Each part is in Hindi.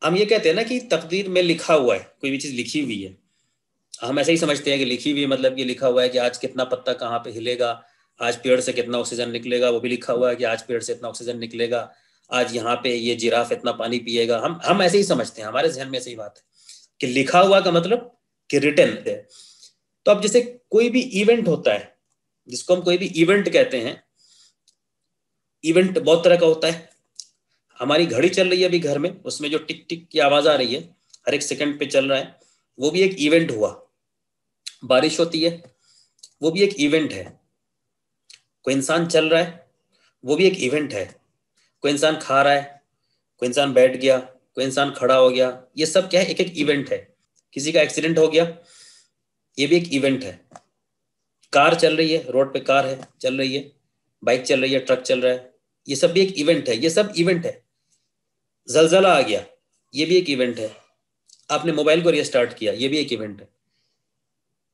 हम ये कहते हैं ना कि तकदीर में लिखा हुआ है, कोई भी चीज लिखी हुई है, हम ऐसे ही समझते हैं कि लिखी हुई मतलब कि लिखा हुआ है कि आज कितना पत्ता कहाँ पे हिलेगा, आज पेड़ से कितना ऑक्सीजन निकलेगा, वो भी लिखा हुआ है कि आज पेड़ से इतना ऑक्सीजन निकलेगा, आज यहाँ पे ये जिराफ इतना पानी पिएगा। हम ऐसे ही समझते हैं, हमारे जहन में ऐसी बात है कि लिखा हुआ का मतलब कि रिटन है। तो अब जैसे कोई भी इवेंट होता है, जिसको हम कोई भी इवेंट कहते हैं, इवेंट बहुत तरह का होता है। हमारी घड़ी चल रही है अभी घर में, उसमें जो टिक टिक की आवाज आ रही है हर एक सेकंड पे चल रहा है, वो भी एक इवेंट हुआ। बारिश होती है, वो भी एक इवेंट है। कोई इंसान चल रहा है, वो भी एक इवेंट है। कोई इंसान खा रहा है, कोई इंसान बैठ गया, कोई इंसान खड़ा हो गया, ये सब क्या है, एक एक इवेंट है। किसी का एक्सीडेंट हो गया, ये भी एक इवेंट है। कार चल रही है, रोड पे कार है चल रही है, बाइक चल रही है, ट्रक चल रहा है, ये सब भी एक इवेंट है। ये सब इवेंट है। जलजला आ गया, ये भी एक इवेंट है। आपने मोबाइल को रिस्टार्ट किया, ये भी एक इवेंट है।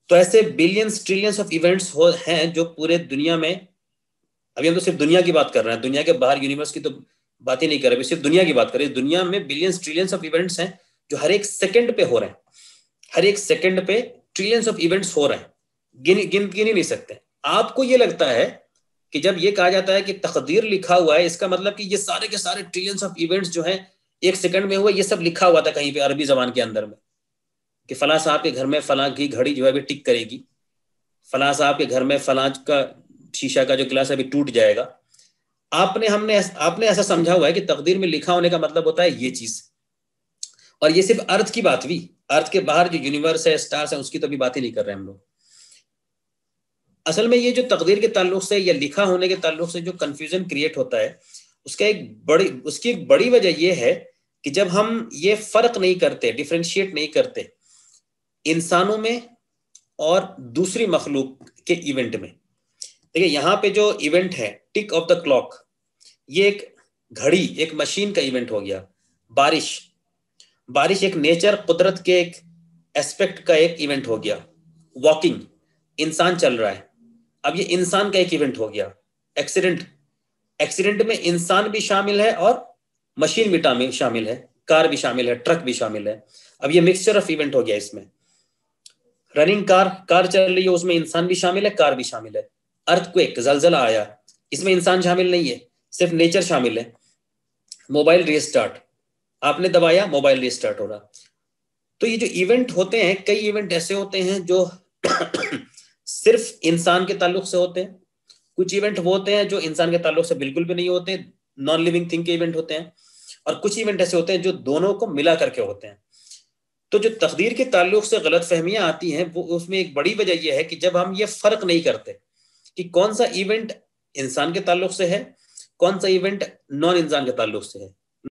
तो ऐसे बिलियंस ट्रिलियंस ऑफ इवेंट्स हो हैं जो पूरे दुनिया में, अभी हम तो सिर्फ दुनिया की बात कर रहे हैं, दुनिया के बाहर यूनिवर्स की तो बात ही नहीं कर रहे, सिर्फ दुनिया की बात कर रहे हैं। दुनिया में बिलियंस ट्रिलियंस ऑफ इवेंट्स हैं जो हर एक सेकंड पे हो रहे हैं। हर एक सेकंड पे ट्रिलियंस ऑफ इवेंट्स हो रहे हैं, गिन ही नहीं सकते। आपको ये लगता है कि जब ये कहा जाता है कि तकदीर लिखा हुआ है, इसका मतलब कि ये सारे के सारे ट्रिलियंस ऑफ इवेंट्स जो हैं एक सेकंड में हुए, ये सब लिखा हुआ था कहीं पे अरबी जबान के अंदर में, कि फलां साहब के घर में फलां की घड़ी जो है अभी टिक करेगी, फलां साहब के घर में फलां का शीशा का जो गिलास अभी टूट जाएगा। आपने ऐसा समझा हुआ है कि तकदीर में लिखा होने का मतलब होता है ये चीज। और ये सिर्फ अर्थ की बात हुई, अर्थ के बाहर जो यूनिवर्स है, स्टार्स है, उसकी तो अभी बात ही नहीं कर रहे हम लोग। असल में ये जो तकदीर के ताल्लुक से या लिखा होने के ताल्लुक से जो कंफ्यूजन क्रिएट होता है, उसकी एक बड़ी वजह यह है कि जब हम ये फर्क नहीं करते, डिफ्रेंशिएट नहीं करते इंसानों में और दूसरी मखलूक के इवेंट में। देखिए यहाँ पे जो इवेंट है टिक ऑफ द क्लॉक, ये एक घड़ी, एक मशीन का इवेंट हो गया। बारिश, बारिश एक नेचर, कुदरत के एक एस्पेक्ट का एक इवेंट हो गया। वॉकिंग, इंसान चल रहा है, अब ये इंसान का एक इवेंट हो गया। एक्सीडेंट, एक्सीडेंट में इंसान भी शामिल है और मशीन भी शामिल है, कार भी शामिल है, ट्रक भी शामिल है। अब ये मिक्सचर ऑफ इवेंट हो गया इसमें। रनिंग कार, कार चल रही है, उसमें इंसान भी शामिल है, कार भी शामिल है। अर्थक्वेक, जलजला आया, इसमें इंसान शामिल नहीं है, सिर्फ नेचर शामिल है। मोबाइल रीस्टार्ट, आपने दबाया, मोबाइल रीस्टार्ट हो रहा। तो ये जो इवेंट होते हैं, कई इवेंट ऐसे होते हैं जो सिर्फ इंसान के ताल्लुक से होते हैं। कुछ इवेंट वो होते हैं जो इंसान के ताल्लुक से बिल्कुल भी नहीं होते, नॉन लिविंग थिंग के इवेंट होते हैं। और कुछ इवेंट ऐसे होते हैं जो दोनों को मिला करके होते हैं। तो जो तकदीर के ताल्लुक से गलत फहमियां आती हैं, वो उसमें एक बड़ी वजह यह है कि जब हम ये फर्क नहीं करते कि कौन सा इवेंट इंसान के ताल्लुक से है, कौन सा इवेंट नॉन इंसान के ताल्लुक से है।